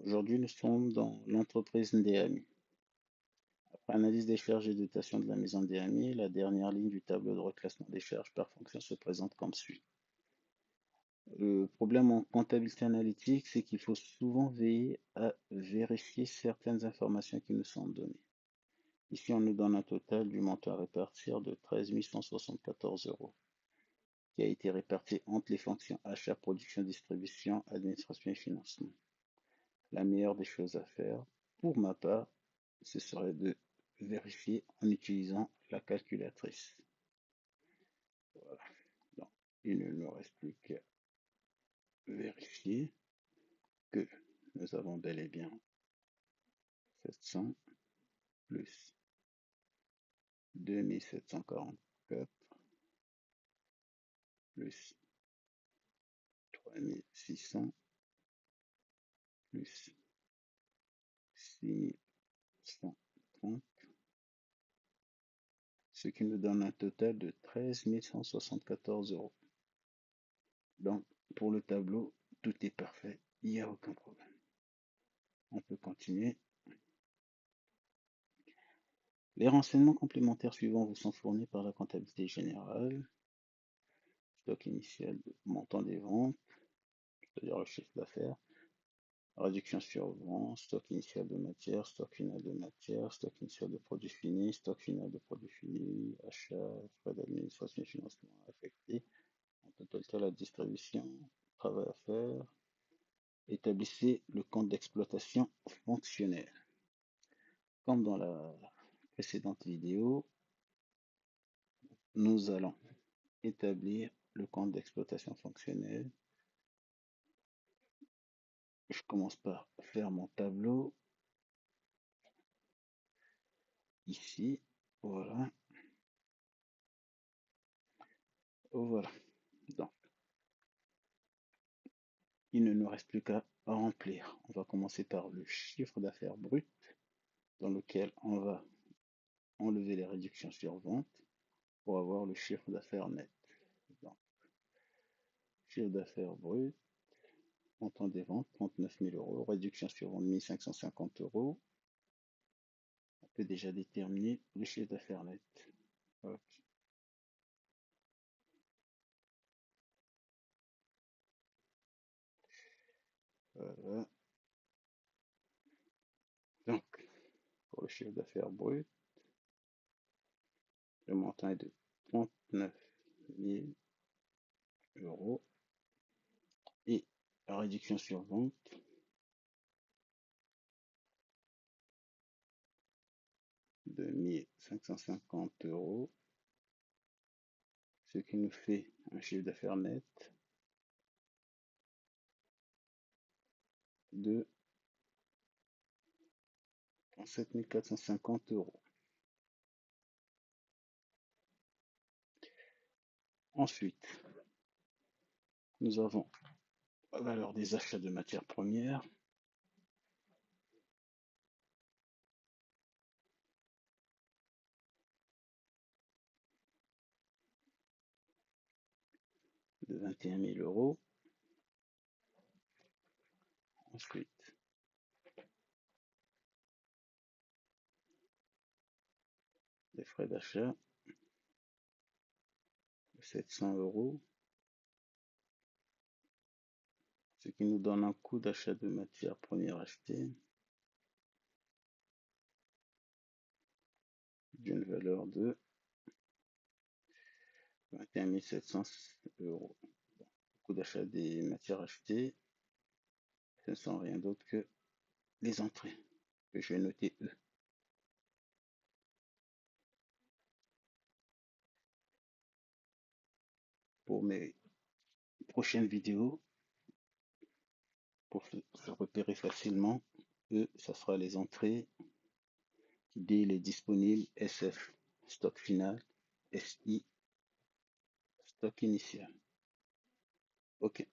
Aujourd'hui, nous sommes dans l'entreprise Ndéami. Après analyse des charges et dotation de la maison Ndéami, la dernière ligne du tableau de reclassement des charges par fonction se présente comme suit. Le problème en comptabilité analytique, c'est qu'il faut souvent veiller à vérifier certaines informations qui nous sont données. Ici, on nous donne un total du montant à répartir de 13 174 euros, qui a été réparti entre les fonctions achat, production, distribution, administration et financement. La meilleure des choses à faire, pour ma part, ce serait de vérifier en utilisant la calculatrice. Voilà. Donc, il ne nous reste plus qu'à vérifier que nous avons bel et bien 700 plus 2744 plus 3600 plus 6130, ce qui nous donne un total de 13 174 euros. Donc, pour le tableau, tout est parfait, il n'y a aucun problème. On peut continuer. Les renseignements complémentaires suivants vous sont fournis par la comptabilité générale. Stock initial, montant des ventes, c'est-à-dire le chiffre d'affaires. Réduction sur vente, stock initial de matière, stock final de matière, stock initial de produits finis, stock final de produits finis, achat, frais d'administration et financement affectés, en total la distribution, travail à faire. Établissez le compte d'exploitation fonctionnel. Comme dans la précédente vidéo, nous allons établir le compte d'exploitation fonctionnelle. Je commence par faire mon tableau ici. Voilà. Voilà. Donc, il ne nous reste plus qu'à remplir. On va commencer par le chiffre d'affaires brut, dans lequel on va enlever les réductions sur vente pour avoir le chiffre d'affaires net. Donc, chiffre d'affaires brut, montant des ventes, 39 000 euros, réduction sur vente, 1550 euros. On peut déjà déterminer le chiffre d'affaires net. Ok. Voilà. Donc, pour le chiffre d'affaires brut, le montant est de 39 000 euros et la réduction sur vente de 1550 euros, ce qui nous fait un chiffre d'affaires net de 37 450 euros. Ensuite, nous avons la valeur des achats de matières premières de 21 000 euros. Ensuite, les frais d'achat de 700 euros, ce qui nous donne un coût d'achat de matières premières achetées d'une valeur de 21 700 euros. Bon, le coût d'achat des matières achetées, ce ne sont rien d'autre que les entrées, que je vais noter E. Pour mes prochaines vidéos, pour se repérer facilement, E, ça sera les entrées, D, il est disponible, SF, stock final, SI, stock initial. OK.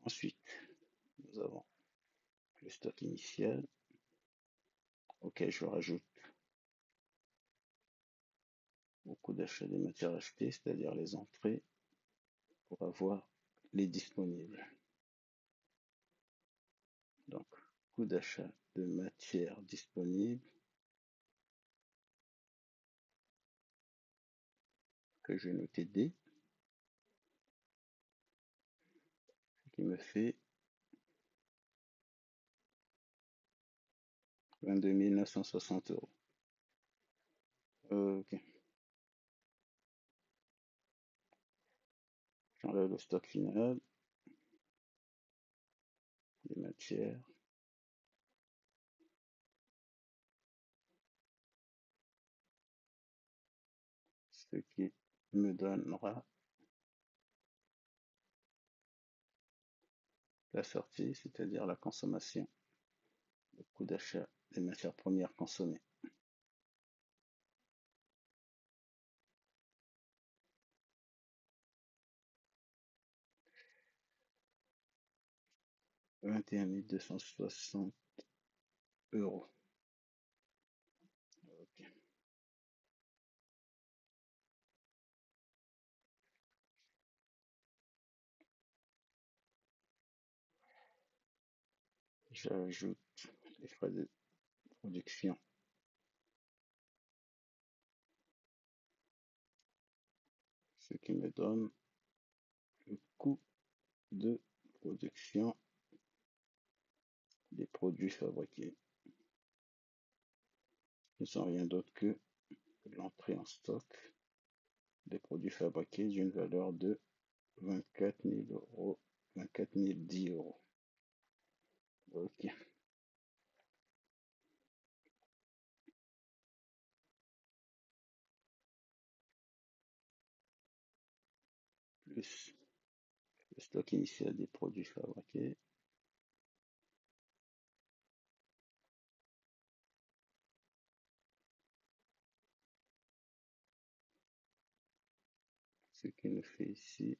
Ensuite, nous avons le stock initial. OK, je rajoute au coût d'achat des matières achetées, c'est-à-dire les entrées, pour avoir les disponibles. coût d'achat de matière disponible que je vais noter D, qui me fait 22 960 euros. Ok, j'enlève le stock final des matières, ce qui me donnera la sortie, c'est-à-dire la consommation, le coût d'achat des matières premières consommées. 21 260 euros. Ok. J'ajoute les frais de production, ce qui me donne le coût de production des produits fabriqués, qui ne sont rien d'autre que l'entrée en stock des produits fabriqués d'une valeur de 24 000 euros, 24 010 euros. Ok, plus le stock initial des produits fabriqués, ce qui nous fait ici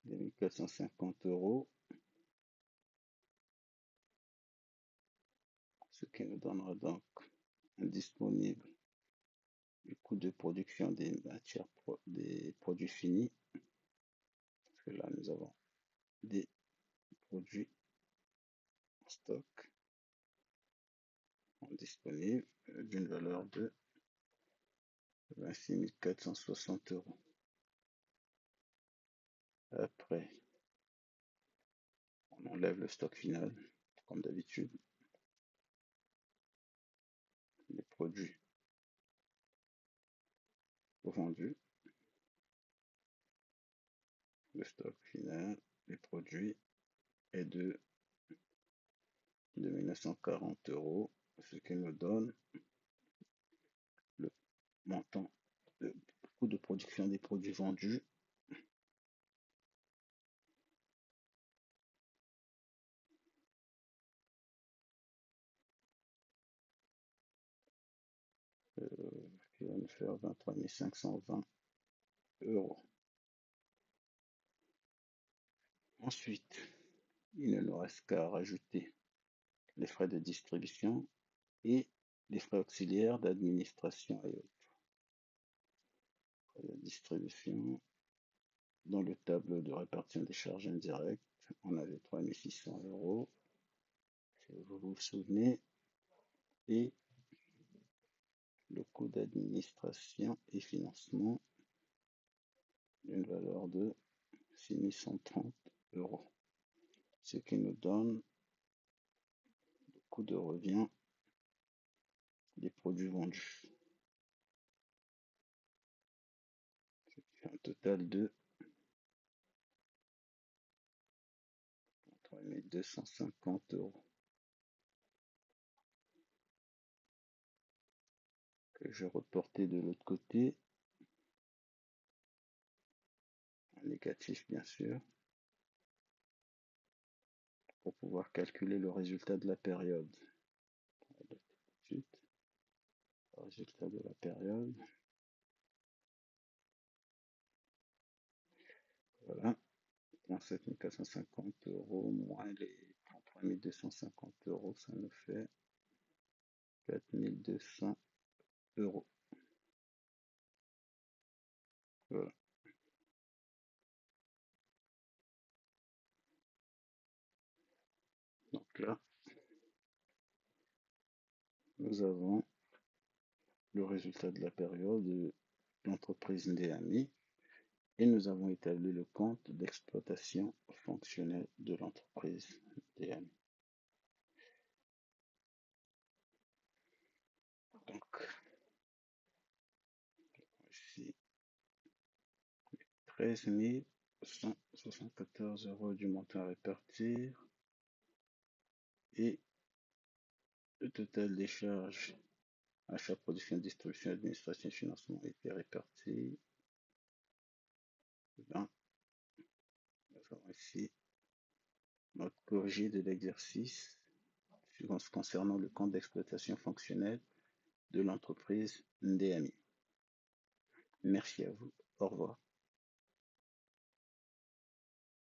2450 euros, ce qui nous donnera donc un disponible du coût de production des matières, des produits finis, parce que là nous avons des produits en stock disponibles d'une valeur de 26 460 euros. Après, on enlève le stock final, comme d'habitude, les produits vendus, le stock final, les produits est de 2940 euros, ce qui nous donne le montant de coût de production des produits vendus, qui va nous faire 23 520 euros. Ensuite, il ne nous reste qu'à rajouter les frais de distribution et les frais auxiliaires d'administration et autres. Frais de distribution, dans le tableau de répartition des charges indirectes, on avait 3 600 euros, si vous vous souvenez, et le coût d'administration et financement d'une valeur de 6 130 euros, ce qui nous donne le coût de revient des produits vendus, ce qui fait un total de 3 250 euros, que je reportais de l'autre côté, en négatif bien sûr, pour pouvoir calculer le résultat de la période. Le résultat de la période, voilà, 37 450 euros moins les 33 250 euros, ça nous fait 4 200 euros. Voilà. Donc là, nous avons le résultat de la période de l'entreprise Ndéami et nous avons établi le compte d'exploitation fonctionnelle de l'entreprise Ndéami. Donc, ici, 13 174 € du montant à répartir et le total des charges achat, production, distribution, administration et financement a été réparti. Bien, nous avons ici notre corrigé de l'exercice concernant le compte d'exploitation fonctionnelle de l'entreprise Ndéami. Merci à vous. Au revoir.